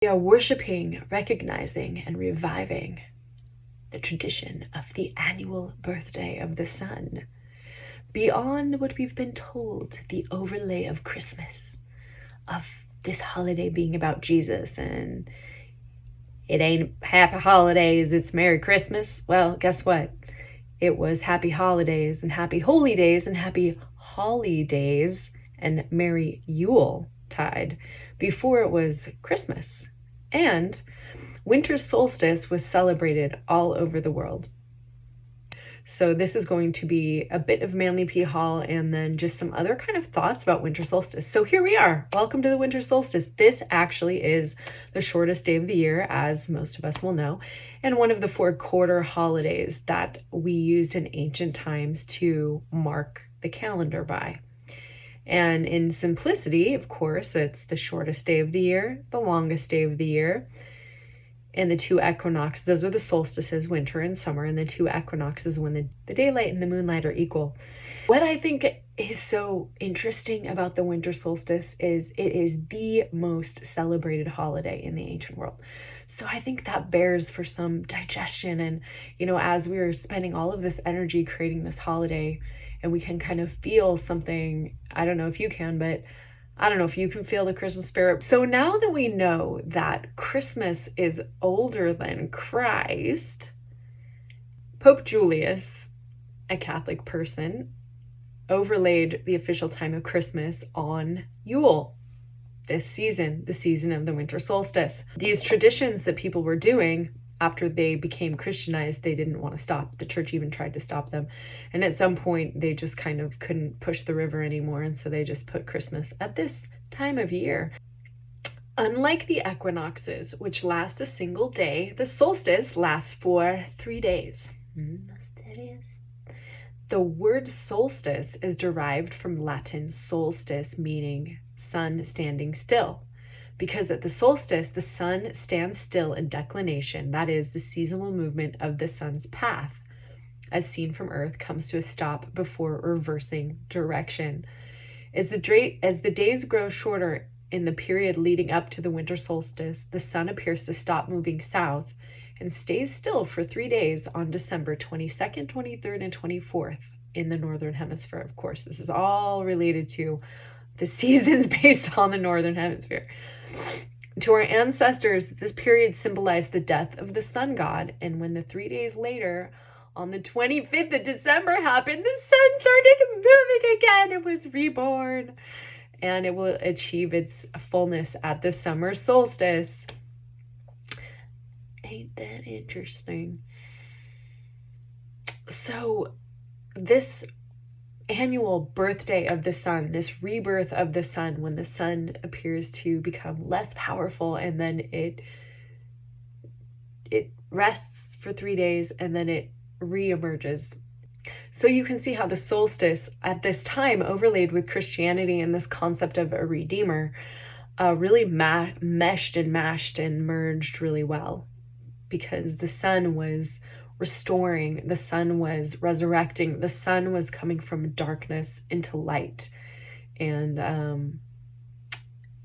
We are worshiping, recognizing, and reviving the tradition of the annual birthday of the sun. Beyond what we've been told, the overlay of Christmas, of this holiday being about Jesus, and it ain't happy holidays, it's Merry Christmas. Well, guess what? It was happy holidays and happy holy days and happy holly days and Merry Yule tide before it was Christmas. And winter solstice was celebrated all over the world. So this is going to be a bit of Manly P Hall and then just some other kind of thoughts about winter solstice. So here we are. Welcome to the winter solstice. This actually is the shortest day of the year, as most of us will know, and one of the 4 quarter holidays that we used in ancient times to mark the calendar by. And in simplicity, of course, it's the shortest day of the year, the longest day of the year, and the 2 equinoxes. Those are the solstices, winter and summer, and the 2 equinoxes when the daylight and the moonlight are equal. What I think is so interesting about the winter solstice is it is the most celebrated holiday in the ancient world. So I think that bears for some digestion. And, as we are spending all of this energy creating this holiday, and we can kind of feel something, I don't know if you can, but I don't know if you can feel the Christmas spirit. So now that we know that Christmas is older than Christ, Pope Julius, a Catholic person, overlaid the official time of Christmas on Yule, this season, the season of the winter solstice. These traditions that people were doing after they became Christianized, they didn't want to stop. The church even tried to stop them. And at some point, they just kind of couldn't push the river anymore. And so they just put Christmas at this time of year. Unlike the equinoxes, which last a single day, the solstice lasts for 3 days. The word solstice is derived from Latin solstice, meaning sun standing still. Because at the solstice, the sun stands still in declination, that is, the seasonal movement of the sun's path, as seen from Earth, comes to a stop before reversing direction. As the days grow shorter in the period leading up to the winter solstice, the sun appears to stop moving south and stays still for 3 days on December 22nd, 23rd, and 24th in the Northern Hemisphere. Of course, this is all related to the seasons based on the Northern Hemisphere. To our ancestors, this period symbolized the death of the sun god, and when the 3 days later, on the 25th of December happened, the sun started moving again. It was reborn, and it will achieve its fullness at the summer solstice. Ain't that interesting? So this annual birthday of the sun, this rebirth of the sun, when the sun appears to become less powerful, and then it rests for 3 days and then it reemerges. So you can see how the solstice at this time, overlaid with Christianity and this concept of a redeemer, really meshed and mashed and merged really well, because the sun was restoring, the sun was resurrecting, the sun was coming from darkness into light. And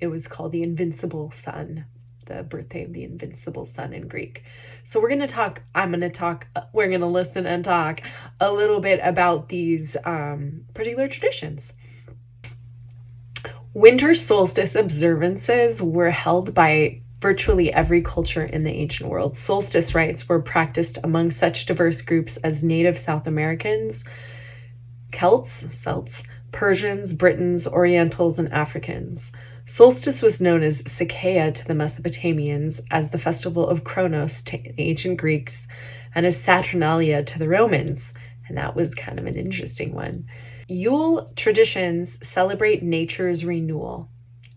it was called the invincible sun, the birthday of the invincible sun in Greek. So we're going to listen and talk a little bit about these particular traditions. Winter solstice observances were held by virtually every culture in the ancient world. Solstice rites were practiced among such diverse groups as native South Americans, Celts, Persians, Britons, Orientals, and Africans. Solstice was known as Sikaia to the Mesopotamians, as the festival of Kronos to the ancient Greeks, and as Saturnalia to the Romans. And that was kind of an interesting one. Yule traditions celebrate nature's renewal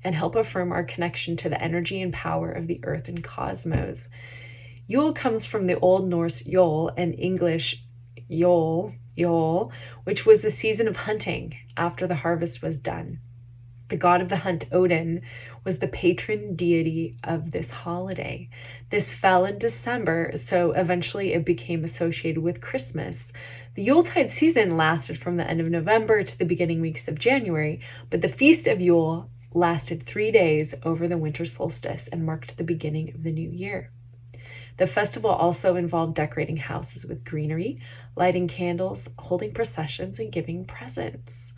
and help affirm our connection to the energy and power of the earth and cosmos. Yule comes from the Old Norse Yule and English Yule, which was a season of hunting after the harvest was done. The god of the hunt, Odin, was the patron deity of this holiday. This fell in December, so eventually it became associated with Christmas. The Yuletide season lasted from the end of November to the beginning weeks of January, but the Feast of Yule lasted 3 days over the winter solstice and marked the beginning of the new year. The festival also involved decorating houses with greenery, lighting candles, holding processions, and giving presents.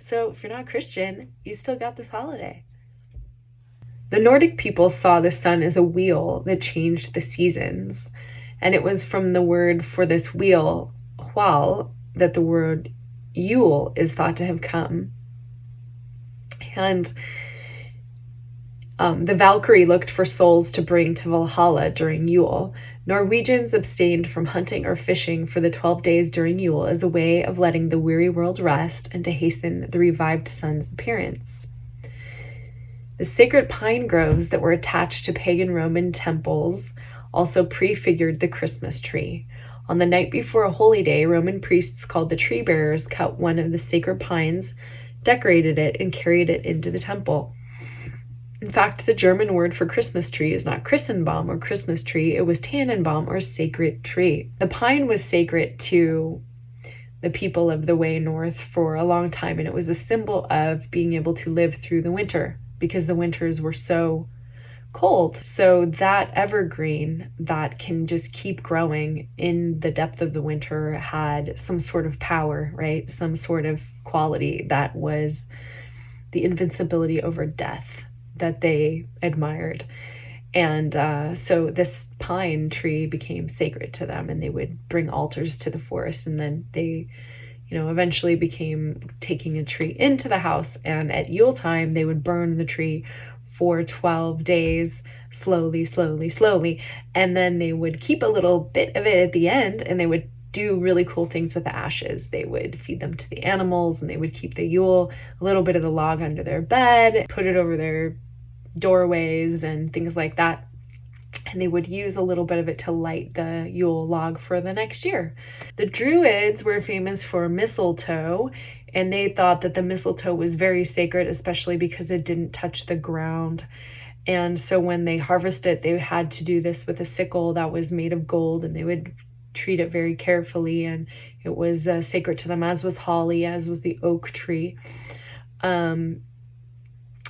So if you're not Christian, you still got this holiday. The Nordic people saw the sun as a wheel that changed the seasons, and it was from the word for this wheel, hwal, that the word Yule is thought to have come. And the Valkyrie looked for souls to bring to Valhalla during Yule. Norwegians abstained from hunting or fishing for the 12 days during Yule as a way of letting the weary world rest and to hasten the revived sun's appearance. The sacred pine groves that were attached to pagan Roman temples also prefigured the Christmas tree. On the night before a holy day, Roman priests called the tree bearers cut one of the sacred pines, decorated it, and carried it into the temple. In fact, the German word for Christmas tree is not Christenbaum or Christmas tree, it was Tannenbaum or sacred tree. The pine was sacred to the people of the way north for a long time, and it was a symbol of being able to live through the winter because the winters were so cold. So that evergreen that can just keep growing in the depth of the winter had some sort of power, right? Some sort of quality that was the invincibility over death that they admired. And so this pine tree became sacred to them, and they would bring altars to the forest, and then they eventually became taking a tree into the house, and at Yule time they would burn the tree for 12 days, slowly, and then they would keep a little bit of it at the end, and they would do really cool things with the ashes. They would feed them to the animals, and they would keep the Yule, a little bit of the log under their bed, put it over their doorways and things like that. And they would use a little bit of it to light the Yule log for the next year. The Druids were famous for mistletoe, and they thought that the mistletoe was very sacred, especially because it didn't touch the ground. And so when they harvested it, they had to do this with a sickle that was made of gold, and they would treat it very carefully, and it was sacred to them, as was holly, as was the oak tree.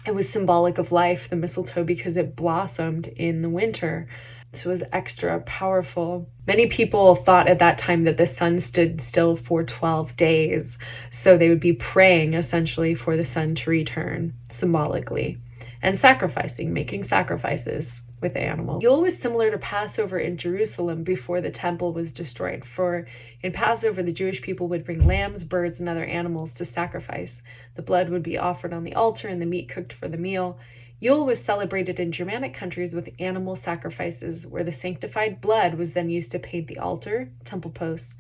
It was symbolic of life, the mistletoe, because it blossomed in the winter. So it was extra powerful. Many people thought at that time that the sun stood still for 12 days. So they would be praying essentially for the sun to return symbolically, and sacrificing, making sacrifices with animals. Yule was similar to Passover in Jerusalem before the temple was destroyed. For in Passover, the Jewish people would bring lambs, birds, and other animals to sacrifice. The blood would be offered on the altar and the meat cooked for the meal. Yule was celebrated in Germanic countries with animal sacrifices, where the sanctified blood was then used to paint the altar, temple posts,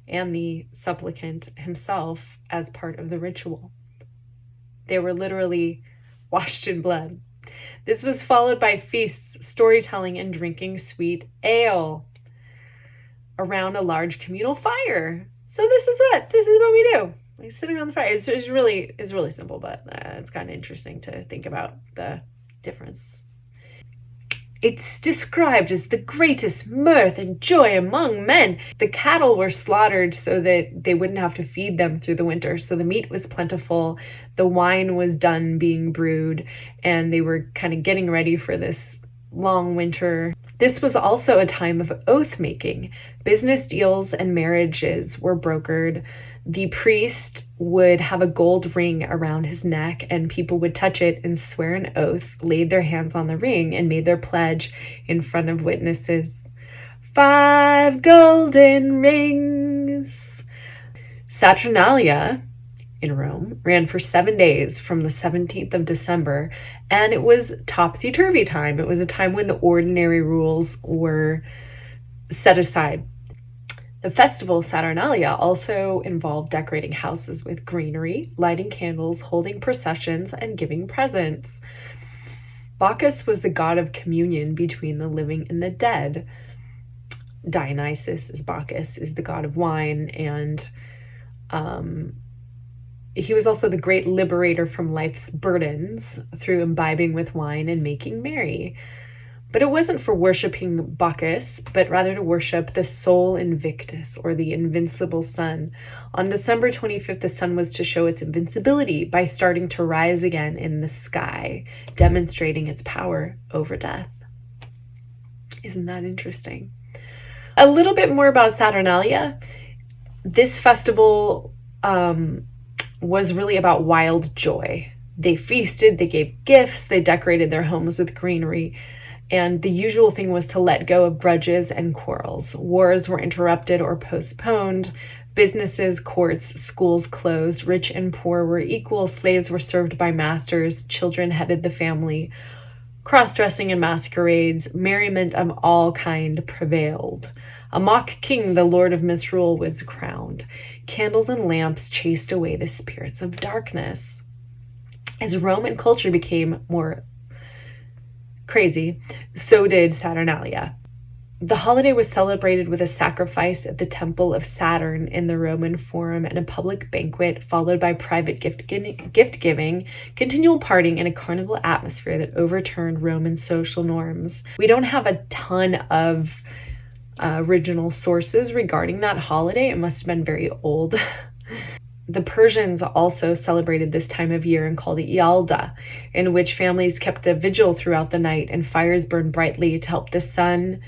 and the supplicant himself as part of the ritual. They were literally washed in blood. This was followed by feasts, storytelling, and drinking sweet ale around a large communal fire. So this is what we do. We sit around the fire. It's really simple, but it's kind of interesting to think about the difference. It's described as the greatest mirth and joy among men. The cattle were slaughtered so that they wouldn't have to feed them through the winter. So the meat was plentiful, the wine was done being brewed, and they were kind of getting ready for this long winter. This was also a time of oath making. Business deals and marriages were brokered. The priest would have a gold ring around his neck, and people would touch it and swear an oath, laid their hands on the ring, and made their pledge in front of witnesses. 5 golden rings. Saturnalia in Rome ran for 7 days from the 17th of December, and it was topsy-turvy time. It was a time when the ordinary rules were set aside. The festival Saturnalia also involved decorating houses with greenery, lighting candles, holding processions, and giving presents. Bacchus was the god of communion between the living and the dead. Dionysus, as Bacchus, is the god of wine, and he was also the great liberator from life's burdens through imbibing with wine and making merry. But it wasn't for worshiping Bacchus, but rather to worship the Sol Invictus, or the invincible sun. On December 25th, the sun was to show its invincibility by starting to rise again in the sky, demonstrating its power over death. Isn't that interesting? A little bit more about Saturnalia. This festival was really about wild joy. They feasted, they gave gifts, they decorated their homes with greenery, and the usual thing was to let go of grudges and quarrels. Wars were interrupted or postponed. Businesses, courts, schools closed. Rich and poor were equal. Slaves were served by masters. Children headed the family. Cross-dressing and masquerades, merriment of all kind prevailed. A mock king, the lord of misrule, was crowned. Candles and lamps chased away the spirits of darkness. As Roman culture became more crazy, so did Saturnalia. The holiday was celebrated with a sacrifice at the temple of Saturn in the Roman Forum and a public banquet, followed by private gift giving, continual partying, and a carnival atmosphere that overturned Roman social norms. We don't have a ton of original sources regarding that holiday. It must have been very old. The Persians also celebrated this time of year and called it Yalda, in which families kept a vigil throughout the night and fires burned brightly to help the sun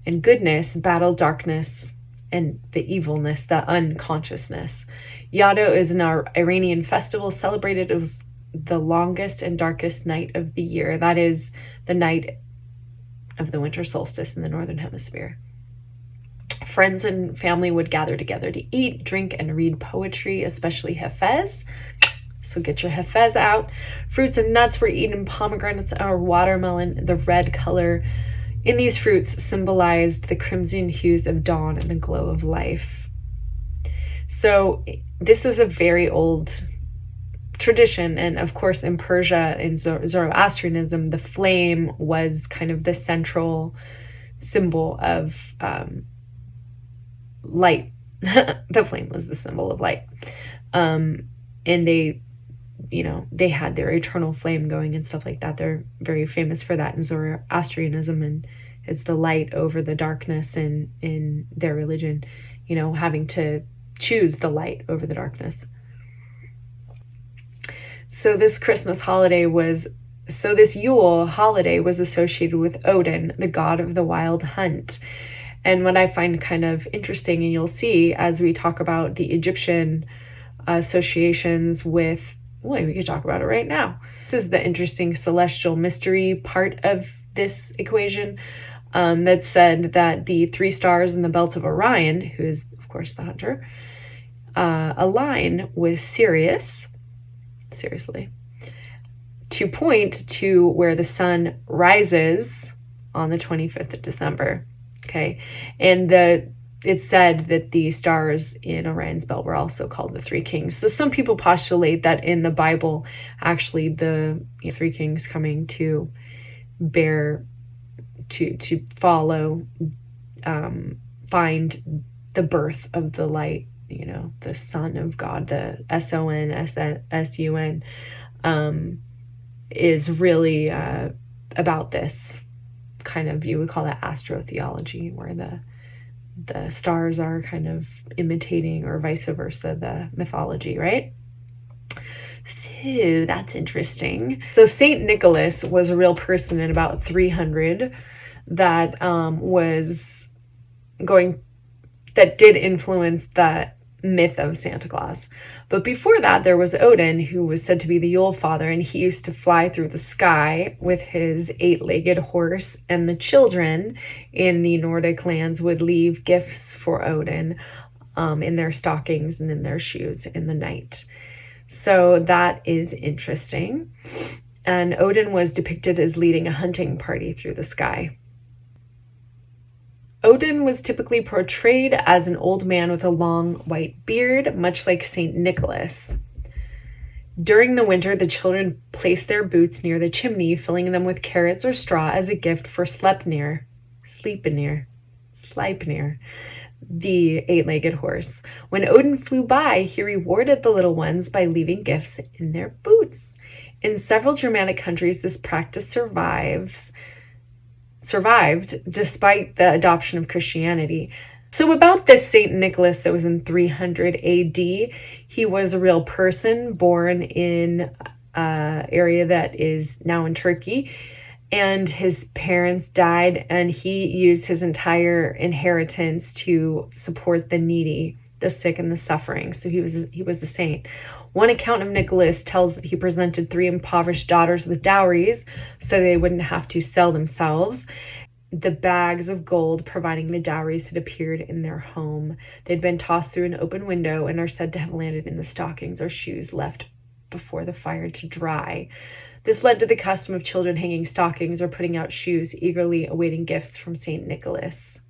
and goodness battle darkness and the evilness, the unconsciousness. Yado is an Iranian festival celebrated. It was the longest and darkest night of the year. That is the night of the winter solstice in the Northern Hemisphere. Friends and family would gather together to eat, drink, and read poetry, especially Hafez. So get your Hafez out. Fruits and nuts were eaten, pomegranates or watermelon, the red color in these fruits symbolized the crimson hues of dawn and the glow of life. So this was a very old tradition. And of course, in Persia, in Zoroastrianism, the flame was kind of the central symbol of light. The flame was the symbol of light. And they had their eternal flame going and stuff like that. They're very famous for that in Zoroastrianism, and it's the light over the darkness in their religion, having to choose the light over the darkness. So this Yule holiday was associated with Odin, the god of the wild hunt. And what I find kind of interesting, and you'll see as we talk about the Egyptian associations with, we could talk about it right now. This is the interesting celestial mystery part of this equation that said that the 3 stars in the belt of Orion, who is, of course, the hunter, align with Sirius, seriously, to point to where the sun rises on the 25th of December. Okay, and it's said that the stars in Orion's belt were also called the 3 kings. So some people postulate that in the Bible, actually the 3 kings coming to bear, to follow, find the birth of the light, the Son of God, the SON, is really about this kind of, you would call that astrotheology, where the stars are kind of imitating, or vice versa, the mythology, right? So that's interesting. So Saint Nicholas was a real person in about 300 that did influence the myth of Santa Claus. But before that, there was Odin, who was said to be the Yule father, and he used to fly through the sky with his 8-legged horse, and the children in the Nordic lands would leave gifts for Odin in their stockings and in their shoes in the night. So that is interesting. And Odin was depicted as leading a hunting party through the sky. Odin was typically portrayed as an old man with a long white beard, much like St. Nicholas. During the winter, the children placed their boots near the chimney, filling them with carrots or straw as a gift for Sleipnir, the 8-legged horse. When Odin flew by, he rewarded the little ones by leaving gifts in their boots. In several Germanic countries, this practice survives. survived despite the adoption of Christianity. So about this Saint Nicholas that was in 300 AD, he was a real person born in an area that is now in Turkey, and his parents died, and he used his entire inheritance to support the needy, the sick, and the suffering. So he was a saint. One account of Nicholas tells that he presented 3 impoverished daughters with dowries so they wouldn't have to sell themselves. The bags of gold providing the dowries had appeared in their home. They'd been tossed through an open window and are said to have landed in the stockings or shoes left before the fire to dry. This led to the custom of children hanging stockings or putting out shoes, eagerly awaiting gifts from St. Nicholas.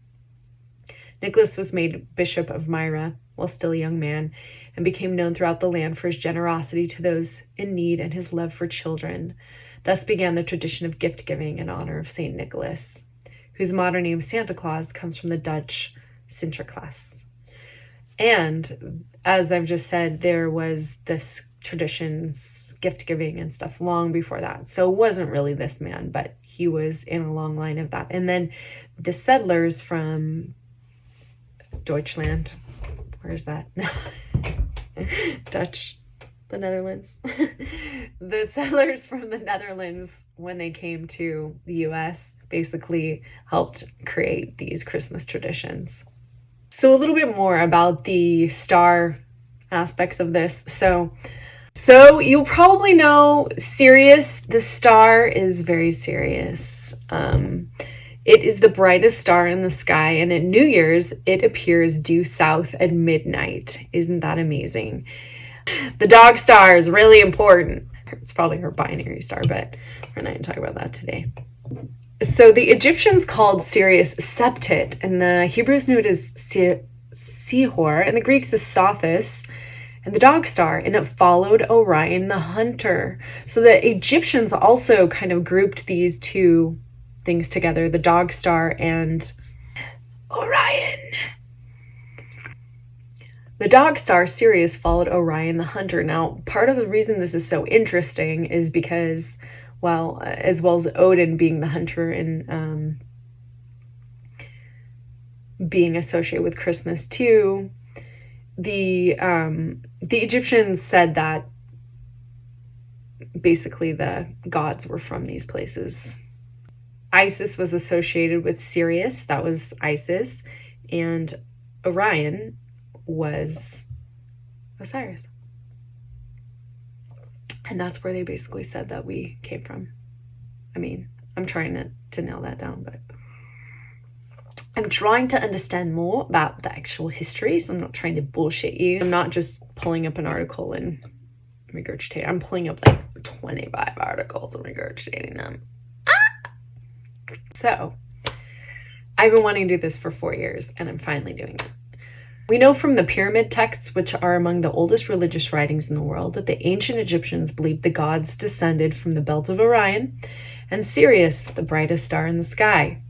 Nicholas was made Bishop of Myra while still a young man, and became known throughout the land for his generosity to those in need and his love for children. Thus began the tradition of gift-giving in honor of St. Nicholas, whose modern name Santa Claus comes from the Dutch Sinterklaas. And as I've just said, there was this traditions, gift-giving and stuff long before that. So it wasn't really this man, but he was in a long line of that. And then the settlers from Deutschland, where's that? Dutch, the Netherlands. The settlers from the Netherlands, when they came to the US, basically helped create these Christmas traditions. So a little bit more about the star aspects of this. So you probably know Sirius, the star, is very serious. It is the brightest star in the sky, and at New Year's, it appears due south at midnight. Isn't that amazing? The dog star is really important. It's probably her binary star, but we're not going to talk about that today. So the Egyptians called Sirius Septit, and the Hebrews knew it as Sihor, and the Greeks as Sothis, and the dog star, and it followed Orion the hunter. So the Egyptians also kind of grouped these two things together, the dog star and Orion. The dog star Sirius followed Orion the hunter. Now, part of the reason this is so interesting is because, well, as well as Odin being the hunter and being associated with Christmas too, the Egyptians said that basically the gods were from these places. Isis was associated with Sirius, that was Isis, and Orion was Osiris. And that's where they basically said that we came from. I mean, I'm trying to nail that down, but I'm trying to understand more about the actual history, so I'm not trying to bullshit you. I'm not just pulling up an article and regurgitating. I'm pulling up like 25 articles and regurgitating them. So, I've been wanting to do this for 4 years, and I'm finally doing it. We know from the pyramid texts, which are among the oldest religious writings in the world, that the ancient Egyptians believed the gods descended from the belt of Orion, and Sirius, the brightest star in the sky,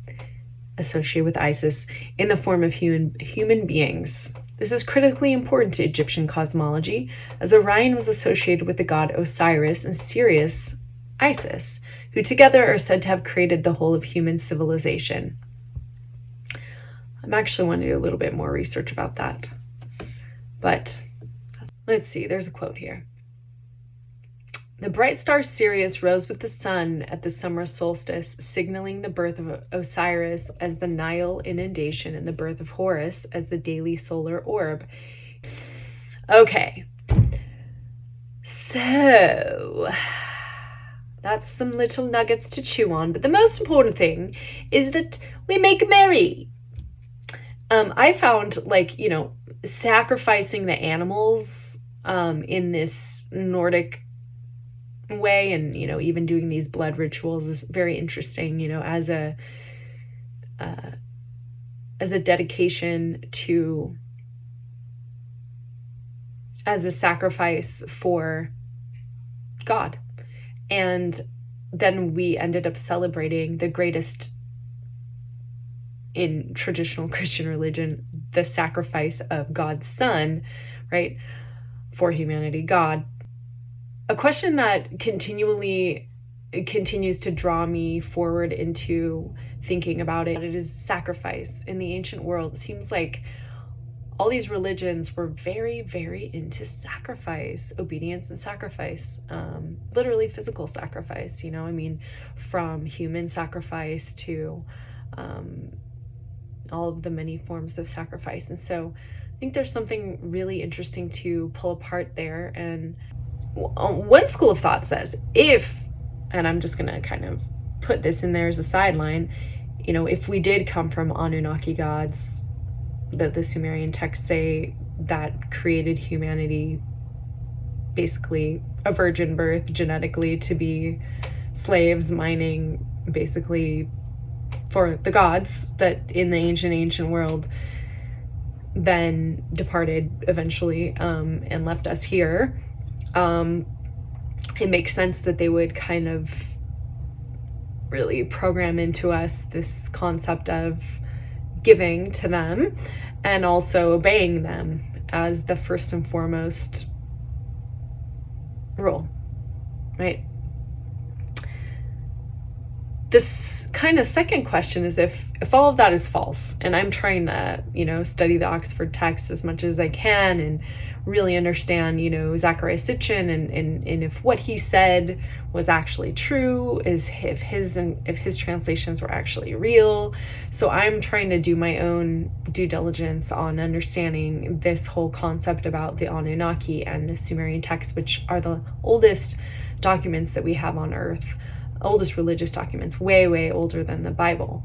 associated with Isis, in the form of human beings. This is critically important to Egyptian cosmology, as Orion was associated with the god Osiris and Sirius, Isis, who together are said to have created the whole of human civilization. I'm actually wanting to do a little bit more research about that. But let's see, there's a quote here. The bright star Sirius rose with the sun at the summer solstice, signaling the birth of Osiris as the Nile inundation and the birth of Horus as the daily solar orb. Okay. So that's some little nuggets to chew on, but the most important thing is that we make merry. I found, sacrificing the animals in this Nordic way, and even doing these blood rituals is very interesting, as a dedication to, as a sacrifice for God. And then we ended up celebrating the greatest in traditional Christian religion, the sacrifice of God's Son, right, for humanity, God. A question that continually it continues to draw me forward into thinking about it. It is sacrifice. In the ancient world, it seems like all these religions were very, very into sacrifice, obedience and sacrifice, literally physical sacrifice, you know, I mean, from human sacrifice to all of the many forms of sacrifice. And so I think there's something really interesting to pull apart there. And one school of thought says, and I'm just going to kind of put this in there as a sideline, you know, if we did come from Anunnaki gods, that the Sumerian texts say that created humanity, basically a virgin birth genetically to be slaves, mining basically for the gods that in the ancient world then departed eventually and left us here. It makes sense that they would kind of really program into us this concept of giving to them and also obeying them as the first and foremost rule, right? This kind of second question is if all of that is false, and I'm trying to, you know, study the Oxford text as much as I can and really understand, you know, Zecharia Sitchin and if what he said was actually true, is if his translations were actually real. So I'm trying to do my own due diligence on understanding this whole concept about the Anunnaki and the Sumerian texts, which are the oldest documents that we have on Earth, oldest religious documents, way, way older than the Bible.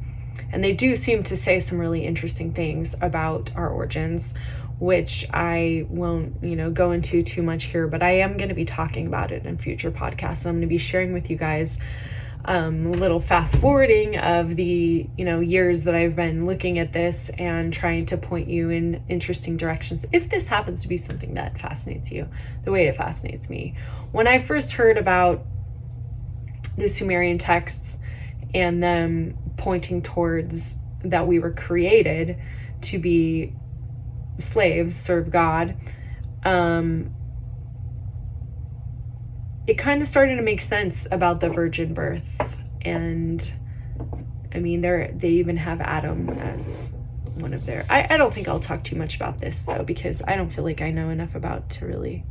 And they do seem to say some really interesting things about our origins, which I won't, you know, go into too much here, but I am going to be talking about it in future podcasts. I'm going to be sharing with you guys a little fast forwarding of the, you know, years that I've been looking at this and trying to point you in interesting directions. If this happens to be something that fascinates you, the way it fascinates me. When I first heard about the Sumerian texts and them pointing towards that we were created to be slaves, serve God, it kind of started to make sense about the virgin birth. And I mean, they even have Adam as one of their, I don't think I'll talk too much about this though, because I don't feel like I know enough about to really,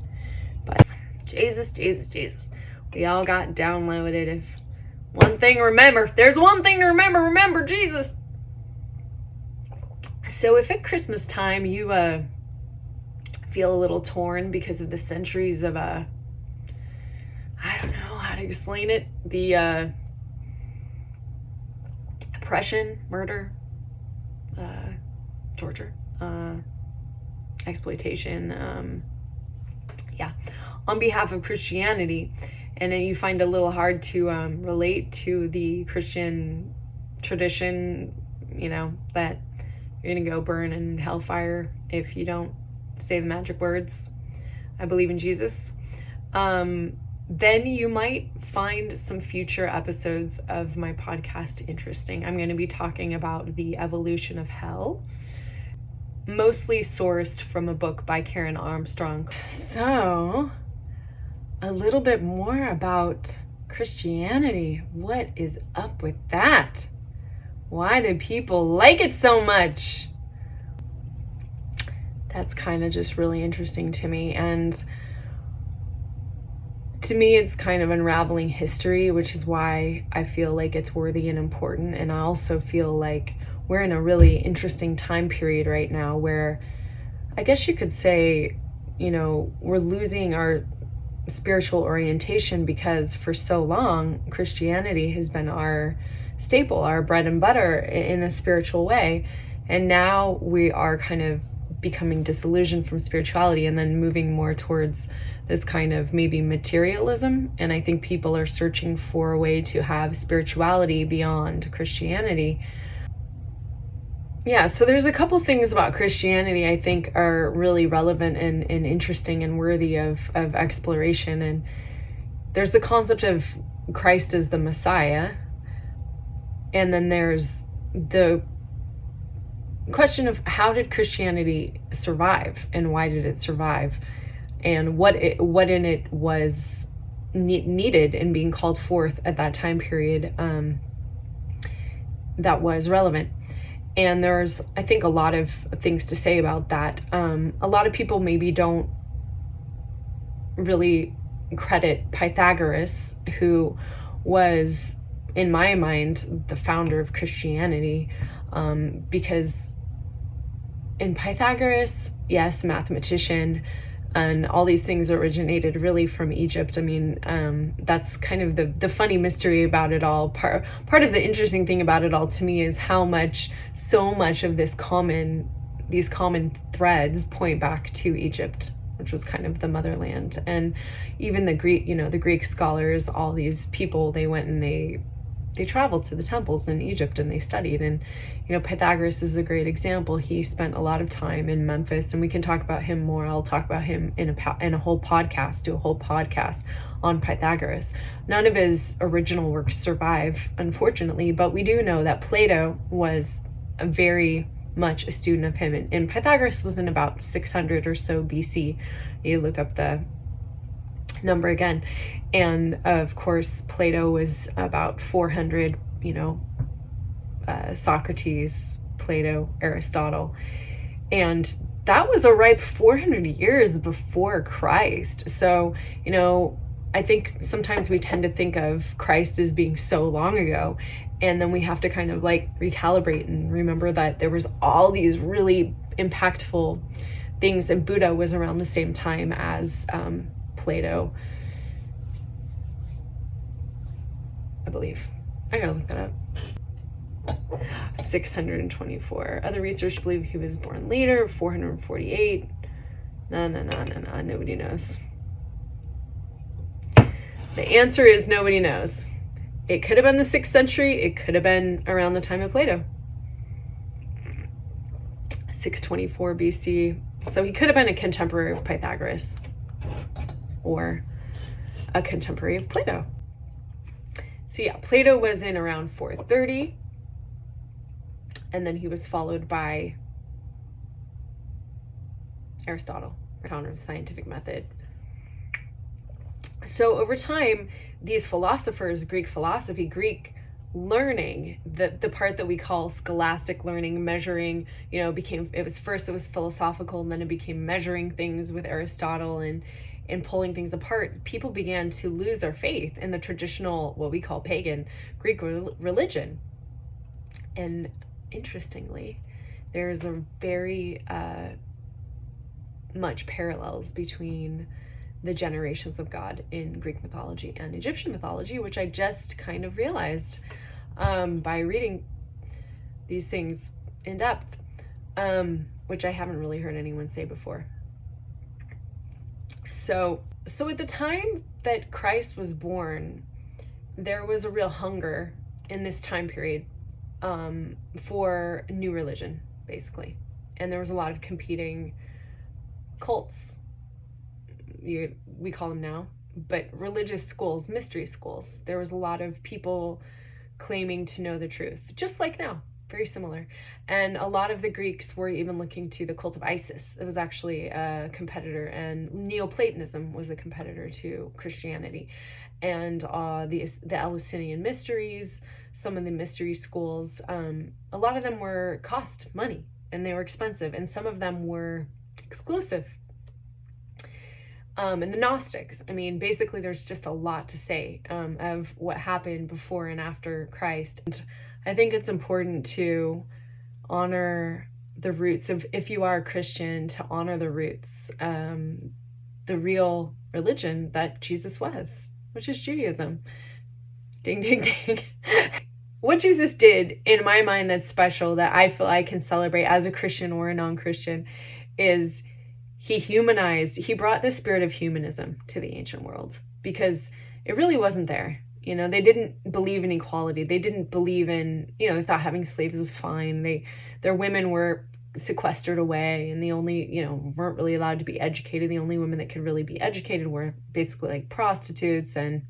but Jesus, we all got downloaded. If there's one thing to remember Jesus. So if at Christmas time you feel a little torn because of the centuries of I don't know how to explain it, the oppression, murder, torture, exploitation, on behalf of Christianity, and then you find it a little hard to relate to the Christian tradition, you know, that you're going to go burn in hellfire if you don't say the magic words, I believe in Jesus, then you might find some future episodes of my podcast interesting. I'm going to be talking about the evolution of hell, mostly sourced from a book by Karen Armstrong. So, a little bit more about Christianity. What is up with that? Why do people like it so much? That's kind of just really interesting to me. And to me, it's kind of unraveling history, which is why I feel like it's worthy and important. And I also feel like we're in a really interesting time period right now where I guess you could say, you know, we're losing our spiritual orientation because for so long, Christianity has been our staple, our bread and butter in a spiritual way. And now we are kind of becoming disillusioned from spirituality and then moving more towards this kind of maybe materialism. And I think people are searching for a way to have spirituality beyond Christianity. Yeah, so there's a couple things about Christianity I think are really relevant and interesting and worthy of exploration. And there's the concept of Christ as the Messiah. And then there's the question of how did Christianity survive and why did it survive? And what in it was needed and being called forth at that time period that was relevant. And there's, I think, a lot of things to say about that. A lot of people maybe don't really credit Pythagoras, who was, in my mind, the founder of Christianity, because in Pythagoras, yes, mathematician, and all these things originated really from Egypt. I mean, that's kind of the funny mystery about it all. Part of the interesting thing about it all to me is how so much of these common threads point back to Egypt, which was kind of the motherland. And even the Greek scholars, all these people, they went and they traveled to the temples in Egypt and they studied. And Pythagoras is a great example. He spent a lot of time in Memphis, and we can talk about him more. I'll talk about him in a whole podcast, do a whole podcast on Pythagoras. None of his original works survive, unfortunately, but we do know that Plato was very much a student of him, and Pythagoras was in about 600 or so BC. You look up the number again, and of course Plato was about 400, Socrates, Plato, Aristotle, and that was a ripe 400 years before Christ. So I think sometimes we tend to think of Christ as being so long ago, and then we have to kind of like recalibrate and remember that there was all these really impactful things, and Buddha was around the same time as Plato, I believe. I gotta look that up. 624. Other research believe he was born later, 448. No, nobody knows. The answer is nobody knows. It could have been the 6th century. It could have been around the time of Plato. 624 BC. So he could have been a contemporary of Pythagoras or a contemporary of Plato. So yeah, Plato was in around 430. And then he was followed by Aristotle, founder of the scientific method. So over time, these philosophers, Greek philosophy, Greek learning, the part that we call scholastic learning, measuring, it was philosophical, and then it became measuring things with Aristotle and pulling things apart. People began to lose their faith in the traditional, what we call pagan Greek religion. And interestingly, there's a very much parallels between the generations of God in Greek mythology and Egyptian mythology, which I just kind of realized by reading these things in depth, which I haven't really heard anyone say before. So at the time that Christ was born, there was a real hunger in this time period for new religion, basically. And there was a lot of competing cults, we call them now, but religious schools, mystery schools. There was a lot of people claiming to know the truth, just like now, very similar. And a lot of the Greeks were even looking to the cult of Isis. It was actually a competitor, and Neoplatonism was a competitor to Christianity. And the Eleusinian mysteries, some of the mystery schools, a lot of them cost money, and they were expensive, and some of them were exclusive. And the Gnostics, I mean, basically there's just a lot to say of what happened before and after Christ. And I think it's important to honor the roots of, if you are a Christian, to honor the roots, the real religion that Jesus was, which is Judaism. Ding, ding, ding. What Jesus did, in my mind, that's special, that I feel I can celebrate as a Christian or a non-Christian, is he brought the spirit of humanism to the ancient world, because it really wasn't there. They didn't believe in equality. They didn't believe in, they thought having slaves was fine. Their women were sequestered away, and the only, weren't really allowed to be educated. The only women that could really be educated were basically like prostitutes, and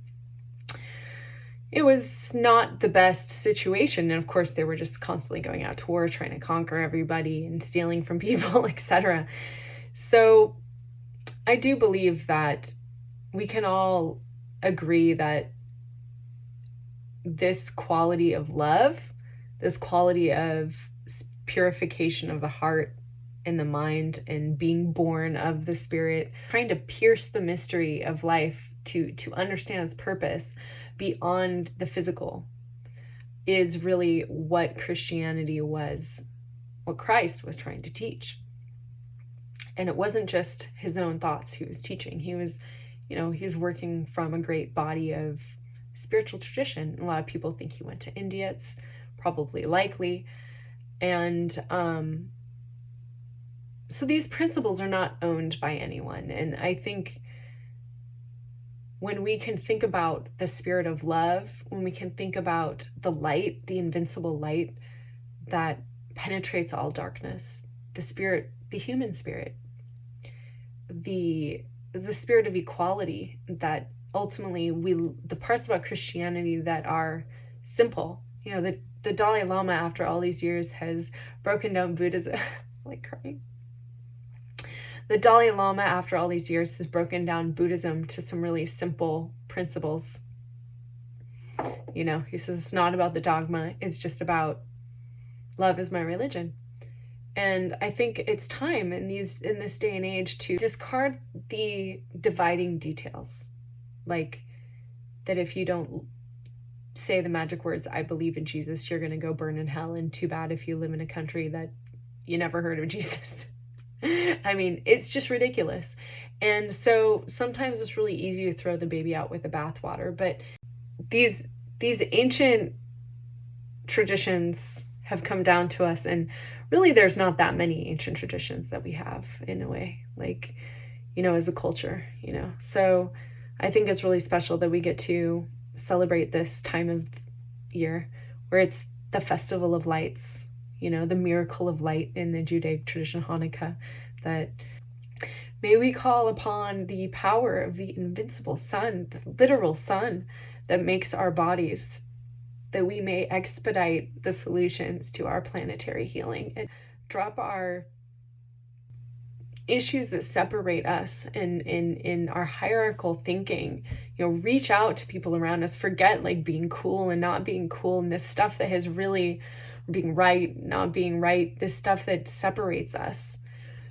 it was not the best situation. And of course, they were just constantly going out to war, trying to conquer everybody and stealing from people, etc. So I do believe that we can all agree that this quality of love, this quality of purification of the heart and the mind and being born of the Spirit, trying to pierce the mystery of life to understand its purpose beyond the physical, is really what Christianity was, what Christ was trying to teach. And it wasn't just his own thoughts he was teaching. He was working from a great body of spiritual tradition. A lot of people think he went to India. It's probably likely. And so these principles are not owned by anyone. And I think when we can think about the spirit of love, when we can think about the light, the invincible light that penetrates all darkness, the spirit, the human spirit, the spirit of equality, that ultimately the parts about Christianity that are simple, the Dalai Lama after all these years has broken down Buddhism, like crying. The Dalai Lama after all these years has broken down Buddhism to some really simple principles. He says it's not about the dogma, it's just about love is my religion. And I think it's time in this day and age to discard the dividing details. Like that if you don't say the magic words, I believe in Jesus, you're going to go burn in hell. And too bad if you live in a country that you never heard of Jesus. I mean, it's just ridiculous. And so sometimes it's really easy to throw the baby out with the bathwater. But these ancient traditions have come down to us, and really there's not that many ancient traditions that we have in a way, like, as a culture, So I think it's really special that we get to celebrate this time of year where it's the festival of lights, the miracle of light in the Judaic tradition, Hanukkah, that may we call upon the power of the invincible sun, the literal sun that makes our bodies, that we may expedite the solutions to our planetary healing and drop our issues that separate us in our hierarchical thinking, reach out to people around us, forget like being cool and not being cool, and this stuff that has really being right, not being right, this stuff that separates us,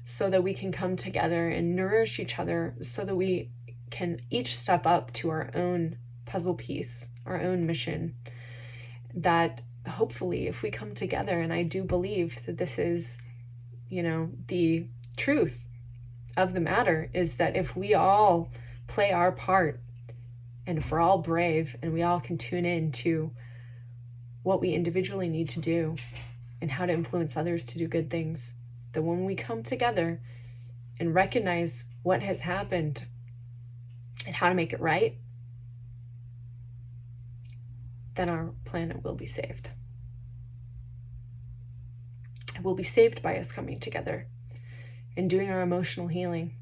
so that we can come together and nourish each other, so that we can each step up to our own puzzle piece, our own mission. That hopefully if we come together, and I do believe that this is, the truth of the matter, is that if we all play our part, and if we're all brave, and we all can tune in to what we individually need to do and how to influence others to do good things, that when we come together and recognize what has happened and how to make it right, then our planet will be saved. It will be saved by us coming together and doing our emotional healing.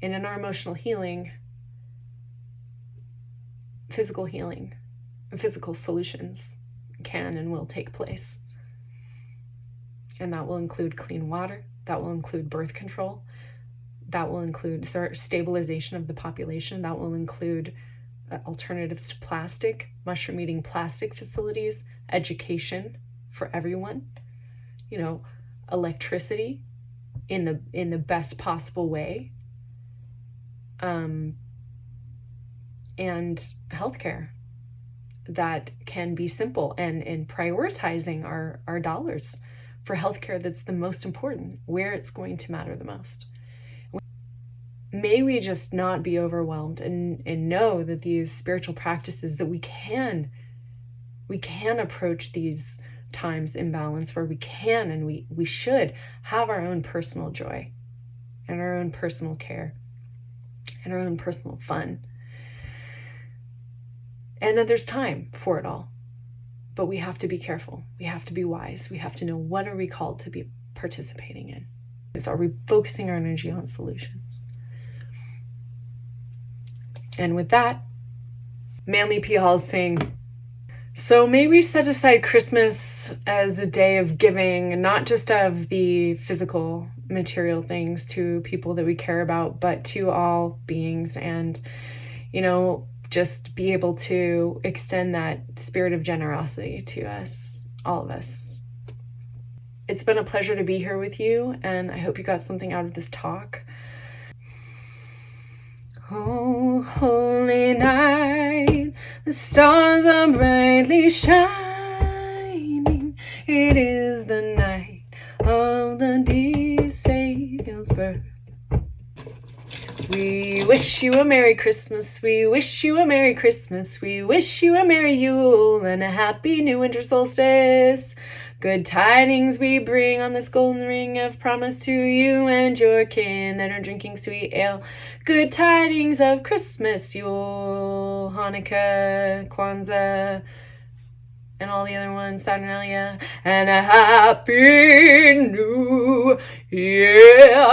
And in our emotional healing, physical healing and physical solutions can and will take place. And that will include clean water, that will include birth control, that will include stabilization of the population, that will include alternatives to plastic, mushroom-eating plastic facilities, education for everyone, electricity in the best possible way, and healthcare that can be simple, and prioritizing our dollars for healthcare that's the most important, where it's going to matter the most. May we just not be overwhelmed and know that these spiritual practices, that we can approach these times in balance, where we can and we should have our own personal joy and our own personal care and our own personal fun. And that there's time for it all. But we have to be careful. We have to be wise. We have to know, what are we called to be participating in? Are we focusing our energy on solutions? And with that, Manly P. Hall is saying, so may we set aside Christmas as a day of giving, not just of the physical material things to people that we care about, but to all beings. And, just be able to extend that spirit of generosity to us, all of us. It's been a pleasure to be here with you, and I hope you got something out of this talk. Oh, holy night, the stars are brightly shining. It is the night of the dear Savior's birth. We wish you a Merry Christmas, we wish you a Merry Christmas, we wish you a Merry Yule and a Happy New Winter Solstice. Good tidings we bring on this golden ring of promise to you and your kin that are drinking sweet ale. Good tidings of Christmas, Yule, Hanukkah, Kwanzaa, and all the other ones, Saturnalia, and a Happy New Year.